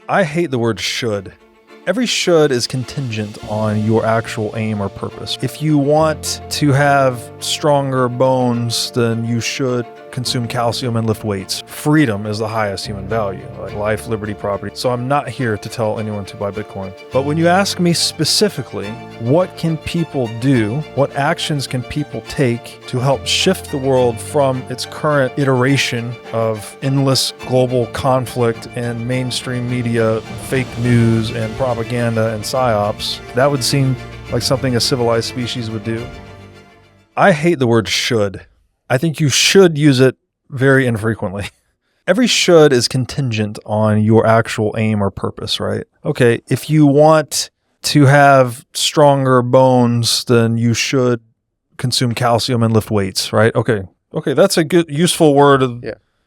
I hate the word should. Every should is contingent on your actual aim or purpose. If you want to have stronger bones, then you should consume calcium and lift weights. Freedom is the highest human value, like life, liberty, property. So I'm not here to tell anyone to buy Bitcoin. But when you ask me specifically, what can people do? What actions can people take to help shift the world from its current iteration of endless global conflict and mainstream media, fake news and propaganda and psyops? That would seem like something a civilized species would do. I hate the word should. I think you should use it very infrequently. Every should is contingent on your actual aim or purpose, right? Okay, if you want to have stronger bones, then you should consume calcium and lift weights, right? Okay, that's a good, useful word,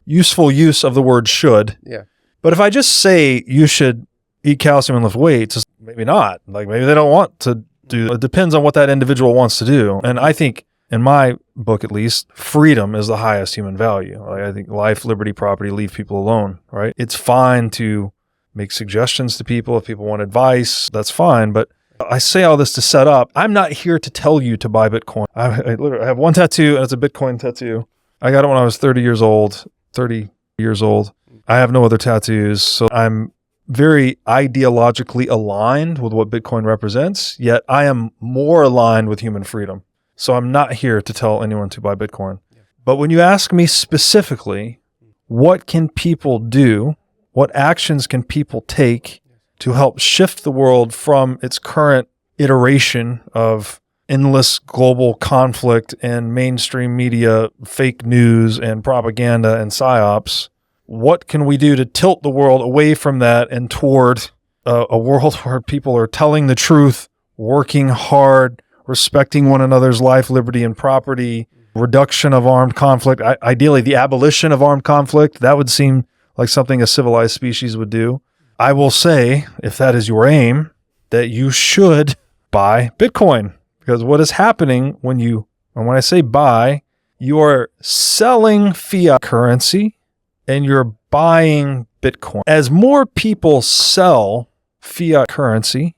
useful use of the word should. Yeah. But if I just say you should eat calcium and lift weights, maybe not. Like maybe they don't want to do. It depends on what that individual wants to do. And I think, in my book at least, freedom is the highest human value. Like I think life, liberty, property, leave people alone, right? It's fine to make suggestions to people. If people want advice, that's fine. But I say all this to set up, I'm not here to tell you to buy Bitcoin. I literally have one tattoo and it's a Bitcoin tattoo. I got it when I was 30 years old. I have no other tattoos. So I'm very ideologically aligned with what Bitcoin represents, yet I am more aligned with human freedom. So I'm not here to tell anyone to buy Bitcoin. But when you ask me specifically, what can people do? What actions can people take to help shift the world from its current iteration of endless global conflict and mainstream media, fake news and propaganda and psyops? What can we do to tilt the world away from that and toward a world where people are telling the truth, working hard, respecting one another's life, liberty, and property, reduction of armed conflict, ideally the abolition of armed conflict? That would seem like something a civilized species would do. I will say, if that is your aim, that you should buy Bitcoin. Because what is happening when I say buy, you are selling fiat currency and you're buying Bitcoin. As more people sell fiat currency,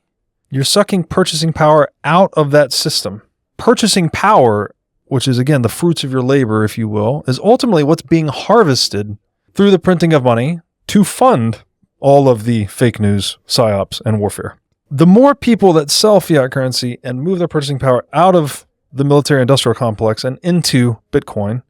you're sucking purchasing power out of that system. Purchasing power, which is again the fruits of your labor, if you will, is ultimately what's being harvested through the printing of money to fund all of the fake news, psyops, and warfare. The more people that sell fiat currency and move their purchasing power out of the military-industrial complex and into Bitcoin,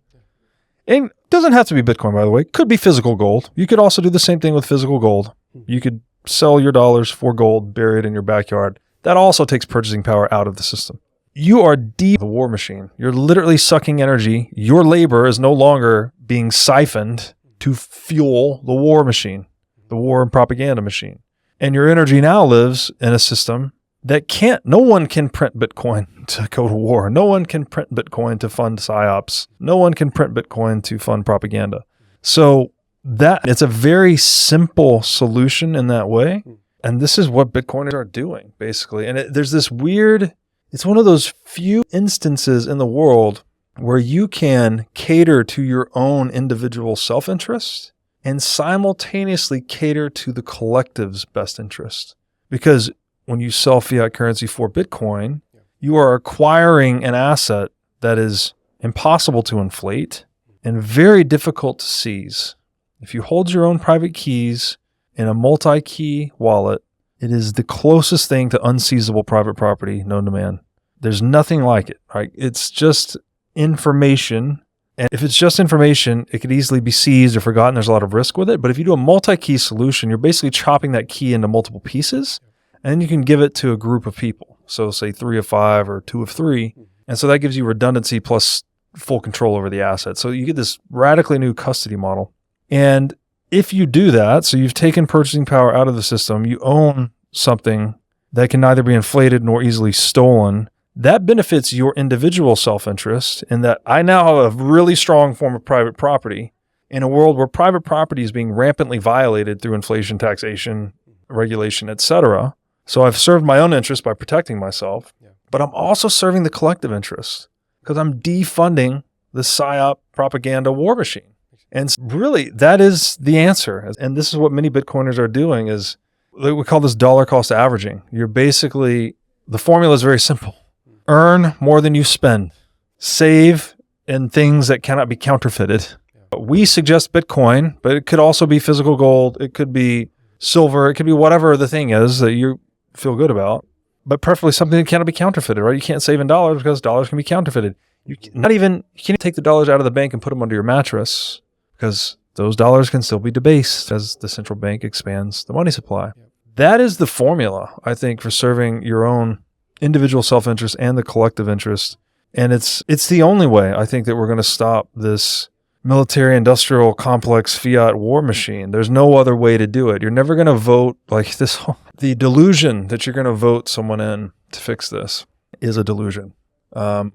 and it doesn't have to be Bitcoin, by the way, it could be physical gold. You could also do the same thing with physical gold. You could sell your dollars for gold buried in your backyard. That also takes purchasing power out of the system. You are deep in the war machine. You're literally sucking energy. Your labor is no longer being siphoned to fuel the war machine, the war and propaganda machine. And your energy now lives in a system that no one can print Bitcoin to go to war. No one can print Bitcoin to fund psyops. No one can print Bitcoin to fund propaganda. So it's a very simple solution in that way. And this is what Bitcoiners are doing, basically. And there's this weird, it's one of those few instances in the world where you can cater to your own individual self-interest and simultaneously cater to the collective's best interest. Because when you sell fiat currency for Bitcoin, you are acquiring an asset that is impossible to inflate and very difficult to seize. If you hold your own private keys in a multi-key wallet, it is the closest thing to unseizable private property known to man. There's nothing like it, right? It's just information. And if it's just information, it could easily be seized or forgotten. There's a lot of risk with it. But if you do a multi-key solution, you're basically chopping that key into multiple pieces, and you can give it to a group of people. So say 3 of 5 or 2 of 3. And so that gives you redundancy plus full control over the asset. So you get this radically new custody model. And if you do that, so you've taken purchasing power out of the system, you own something that can neither be inflated nor easily stolen, that benefits your individual self-interest in that I now have a really strong form of private property in a world where private property is being rampantly violated through inflation, taxation, regulation, etc. So I've served my own interest by protecting myself, but I'm also serving the collective interest because I'm defunding the PSYOP propaganda war machine. And really, that is the answer. And this is what many Bitcoiners are doing is we call this dollar cost averaging. You're basically, the formula is very simple. Earn more than you spend. Save in things that cannot be counterfeited. We suggest Bitcoin, but it could also be physical gold. It could be silver. It could be whatever the thing is that you feel good about, but preferably something that cannot be counterfeited, right? You can't save in dollars because dollars can be counterfeited. You can't take the dollars out of the bank and put them under your mattress because those dollars can still be debased as the central bank expands the money supply. That is the formula, I think, for serving your own individual self-interest and the collective interest. And it's the only way, I think, that we're going to stop this military-industrial complex fiat war machine. There's no other way to do it. You're never going to vote like this. The delusion that you're going to vote someone in to fix this is a delusion. I'm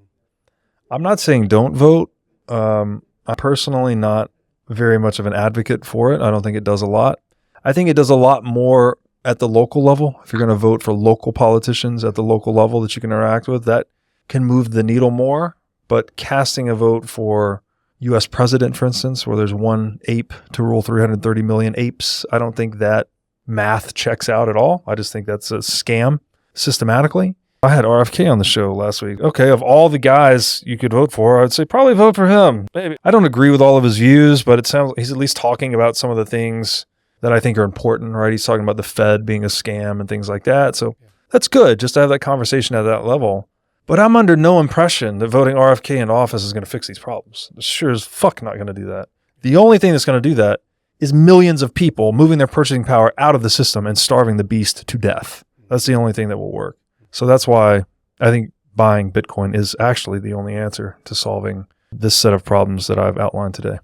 not saying don't vote. I'm personally not very much of an advocate for it. I don't think it does a lot. I think it does a lot more at the local level. If you're going to vote for local politicians at the local level that you can interact with, that can move the needle more. But casting a vote for U.S. president, for instance, where there's one ape to rule 330 million apes, I don't think that math checks out at all. I just think that's a scam systematically. I had RFK on the show last week. Okay, of all the guys you could vote for, I'd say probably vote for him. Maybe. I don't agree with all of his views, but it sounds like he's at least talking about some of the things that I think are important, right? He's talking about the Fed being a scam and things like that. So that's good just to have that conversation at that level. But I'm under no impression that voting RFK into office is going to fix these problems. It's sure as fuck not going to do that. The only thing that's going to do that is millions of people moving their purchasing power out of the system and starving the beast to death. That's the only thing that will work. So that's why I think buying Bitcoin is actually the only answer to solving this set of problems that I've outlined today.